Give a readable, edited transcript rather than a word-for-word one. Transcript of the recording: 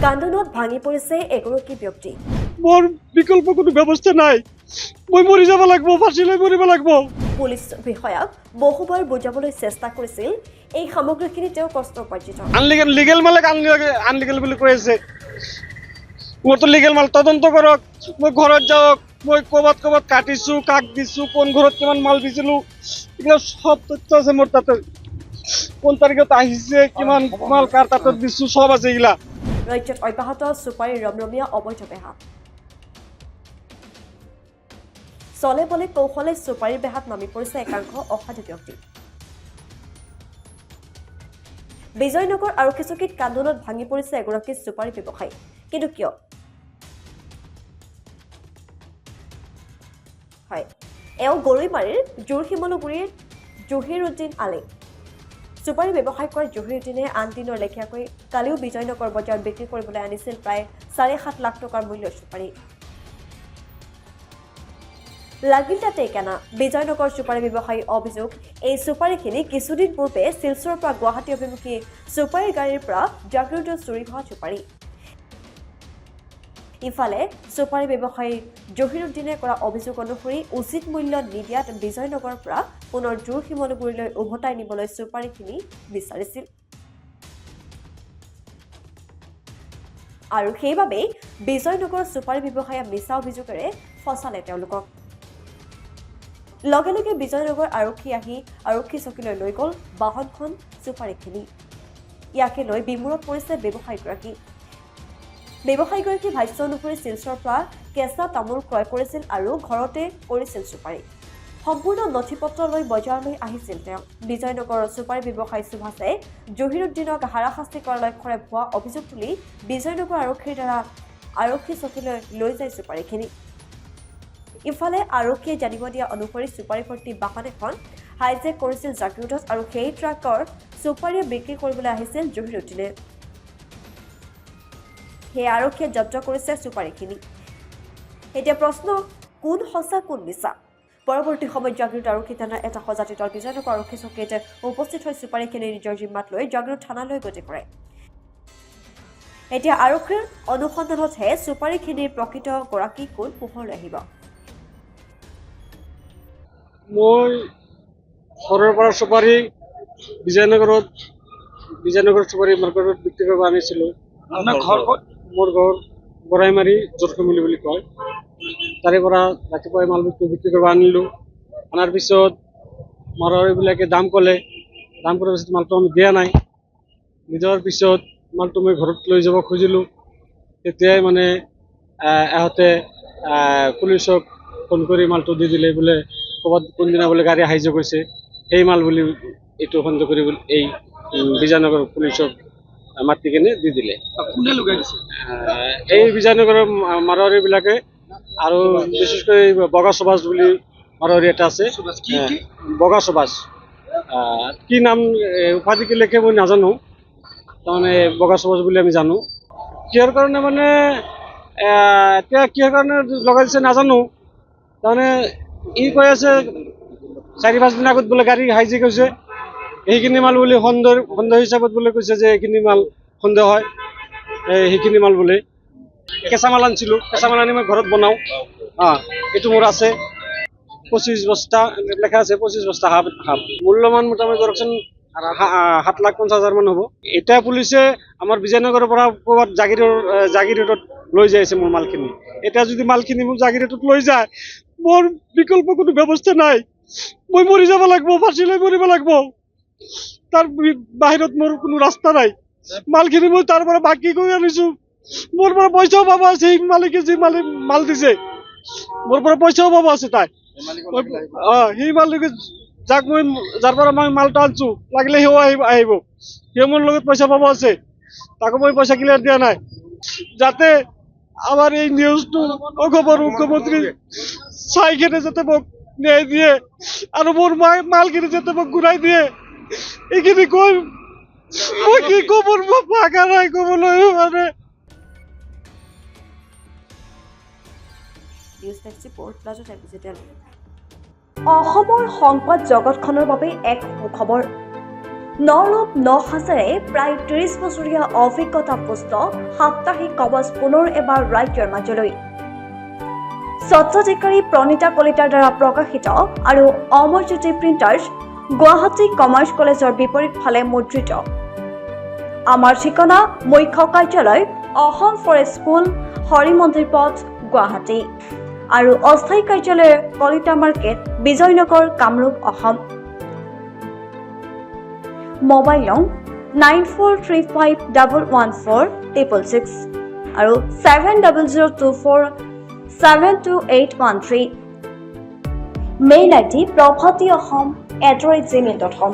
কান্দোনত ভাঙি পৰিছে এগৰাকী ব্যক্তি। মোৰ বিকল্প কোনো ব্যৱস্থা নাই, মই মৰি যাব লাগিব, ফাঁচি লৈ মৰিব লাগিব। পুলিচ বিষয়াক বহুবাৰ বুজাবলৈ চেষ্টা কৰিছিল এই সামগ্ৰীখিনি তেওঁৰ কষ্টোপাৰ্জিত। লিগেল মালে আনলিগেল বুলি কৈ আছে। মোৰতো লিগেল মাল তদন্ত কৰক, মই ঘৰত যাওক, মই ক'ৰবাত কাটিছো, কাক দিছো, কোন ঘৰত কিমান মাল দিছিলো, এইবিলাক সব তথ্য আছে মোৰ তাতে। কোন তাৰিখত আহিছে, কিমান মাল কাৰ তাতে দিছো, সব আছে এইগিলা। ৰাজ্যত অব্যাহত চুপাৰীৰ ৰমৰমীয়া অবৈধ বেহা। চলে বলে কৌশলে চুপাৰীৰ বেহাত নামি পৰিছে একাংশ অসাধু ব্যক্তি। বিজয়নগৰ আৰক্ষী চকীত কান্দোনত ভাঙি পৰিছে এগৰাকী চুপাৰী ব্যৱসায়ী। কিন্তু কিয়? হয়, এওঁ গৰৈমাৰীৰ জোৰশিমলুগুৰিৰ জহিৰুদ্দিন আলী। চুপাৰী ব্যৱসায় কৰা জহিৰুদ্দিনে আন দিনৰ লেখীয়াকৈ কালিও বিজয়নগৰ বজাৰত বিক্ৰী কৰিবলৈ আনিছিল প্ৰায় 7.5 লাখ টকাৰ মূল্যৰ চুপাৰী। লাগিল তাতে কেনা বিজয়নগৰ চুপাৰী ব্যৱসায়ী অভিযোগ, এই চুপাৰীখিনি কিছুদিন পূৰ্বে শিলচৰৰ পৰা গুৱাহাটী অভিমুখী চুপাৰী গাড়ীৰ পৰা জাগৃত চুৰি হোৱা চুপাৰী। ইফালে চুপাৰী ব্যৱসায়ী জহিৰুদ্দিনে কৰা অভিযোগ অনুসৰি উচিত মূল্য নিদিয়াত বিজয়নগৰৰ পৰা পুনৰ জোৰশিমলুগুৰিলৈ উভতাই নিবলৈ চুপাৰীখিনি বিচাৰিছিল আৰু সেইবাবেই বিজয়নগৰৰ চুপাৰী ব্যৱসায়ীয়ে মিছা অভিযোগেৰে ফচালে তেওঁলোকক। লগে লগে বিজয়নগৰ আৰক্ষী আহি আৰক্ষী চকীলৈ লৈ গ'ল বাহনখন, চুপাৰীখিনি। ইয়াকে লৈ বিমূৰত পৰিছে ব্যৱসায়ীগৰাকী। ব্যৱসায়ীগৰাকীৰ ভাষ্য অনুসৰি শিলচৰৰ পৰা কেঁচা তামোল ক্ৰয় কৰিছিল আৰু ঘৰতে কৰিছিল চুপাৰী। সম্পূৰ্ণ নথি পত্ৰ লৈ বজাৰলৈ আহিছিল তেওঁ। বিজয়নগৰৰ চুপাৰী ব্যৱসায়ী সুভাষে জহিৰুদ্দিনক হাৰাশাস্তি কৰাৰ লক্ষ্যৰে ভুৱা অভিযোগ তুলি বিজয়নগৰ আৰক্ষীৰ দ্বাৰা আৰক্ষী চকীলৈ লৈ যায় চুপাৰীখিনি। ইফালে আৰক্ষীয়ে জানিব দিয়া অনুসৰি চুপাৰী ভৰ্তি বাহন এখন হাইজেক কৰিছিল জাগিৰোডত আৰু সেই ট্ৰাকৰ চুপাৰীয়ে বিক্ৰী কৰিবলৈ আহিছিল জহিৰুদ্দিনে। সেই আৰক্ষীয়ে জব্দ কৰিছে চুপাৰীখিনি। এতিয়া প্ৰশ্ন, কোন সঁচা কোন মিছা? পৰৱৰ্তী সময়ত জাগিৰোড আৰক্ষী থানাৰ এটা সজাতি দল বিজয়নগৰ আৰক্ষী চকীত উপস্থিত হৈ চুপাৰীখিনি নিজৰ জিম্মাত লৈ জাগিৰোড থানালৈ গতি কৰে। এতিয়া আৰক্ষীৰ অনুসন্ধানতহে চুপাৰীখিনিৰ প্ৰকৃত গৰাকী কোন পোহৰলৈ আহিব। মই ঘৰৰ পৰা চুপাৰী বিজয়নগৰ চুপাৰী মাৰ্কেটত বিক্ৰী কৰিব আনিছিলোঁ। মোৰ ঘৰ গৰাইমাৰী জোৰশিমলু বুলি কয়। তাৰে পৰা ৰাতিপুৱাই মাল বিক্ৰী কৰিব আনিলোঁ। অনাৰ পিছত মাৰোৱাৰীবিলাকে দাম ক'লে, দাম কৰাৰ পিছত মালটো আমি দিয়া নাই। নিদিয়াৰ পিছত মালটো মই ঘৰত লৈ যাব খুজিলোঁ। তেতিয়াই মানে এহঁতে পুলিচক ফোন কৰি মালটো দি দিলে, বোলে ক'ৰবাত কোনদিনা বোলে গাড়ী হাইজেক হৈছে, সেই মাল বুলি এইটো সন্দেহ কৰি এই বিজয়নগৰ পুলিচক মাতি কিনে দি দিলে। কোনে লগাই দিছে? এই বিজয়নগৰৰ মাৰোৱাৰীবিলাকে, আৰু বিশেষকৈ বগা সুভাষ বুলি মাৰোৱাৰী এটা আছে, বগা সুভাষ। কি নাম উপাধি কি লিখে মই নাজানো, তাৰমানে বগা সুভাষ বুলি আমি জানো। কিহৰ কাৰণে মানে এতিয়া কিহৰ কাৰণে লগাই দিছে নাজানো। তাৰমানে ই কৈ আছে 4-5 দিন আগত বোলে গাড়ী হাইজেক হৈছে, সেইখিনি মাল বুলি সন্দেহ হিচাপত বোলে কৈছে যে এইখিনি মাল সন্দেহ হয়, সেইখিনি মাল বোলে। কেঁচা মাল আনিছিলোঁ, কেঁচা মাল আনি মই ঘৰত বনাওঁ। এইটো মোৰ আছে 25 বস্তা লেখা আছে, 25 বস্তা হাফ। মূল্যমান মোটামুটি ধৰকচোন 7,50,000 মান হ'ব। এতিয়া পুলিচে আমাৰ বিজয়নগৰৰ পৰা ক'ৰবাত জাগিৰোডত লৈ যাই আছে মোৰ মালখিনি। এতিয়া যদি মালখিনি মোৰ জাগিৰোডত লৈ যায়, মোৰ বিকল্প কোনো ব্যৱস্থা নাই, মই মৰি যাব লাগিব, ফাঁচি লৈ মৰিব লাগিব। তাৰ বাহিৰত মোৰ কোনো ৰাস্তা নাই। মালখিনি মই তাৰ পৰা বাকী কৰি আনিছোঁ, মোৰ পৰা পইচাও পাব আছে। সেই মালিকে যি মাল দিছে, মোৰ পৰা পইচাও পাব আছে তাই। সেই মালিকে যাৰ পৰা মই মালটো আনিছোঁ, লাগিলে সিও আহিব, সিও মোৰ লগত পইচা পাব আছে, তাকো মই পইচা ক্লিয়াৰ দিয়া নাই। যাতে আমাৰ এই নিউজটো অসমৰ মুখ্যমন্ত্ৰী চাই কিনে যাতে মোক ন্যায় দিয়ে আৰু মোৰ মালখিনি যাতে মোক ঘূৰাই দিয়ে, এইখিনি কৈ মই কি ক'ব, ভাষা নাই ক'বলৈ মানে। অসমৰ সংবাদ জগতখনৰ বাবে এক সুখবৰ। নৰূপ নহাজেৰে প্ৰায় 30 বছৰীয়া অভিজ্ঞতাপুষ্ট সাপ্তাহিক কবচ পুনৰ এবাৰ ৰাজ্যৰ মাজলৈ। স্বত্বাধিকাৰী প্ৰণীতা কলিতাৰ দ্বাৰা প্ৰকাশিত আৰু অমৰজ্যোতি প্ৰিণ্টাৰ্ছ, গুৱাহাটী কমাৰ্চ কলেজৰ বিপৰীত ফালে মুদ্ৰিত। আমাৰ ঠিকনা মুখ্য কাৰ্যালয় অসম ফৰেষ্ট স্কুল, হৰি মন্দিৰ পথ, গুৱাহাটী আৰু অস্থায়ী কাৰ্যালয় কলিতা মাৰ্কেট, বিজয়নগৰ, কামৰূপ, অসম। মোবাইল নং 9435114666 আৰু 7024722813। Mail ID prabhatiahom@gmail.com।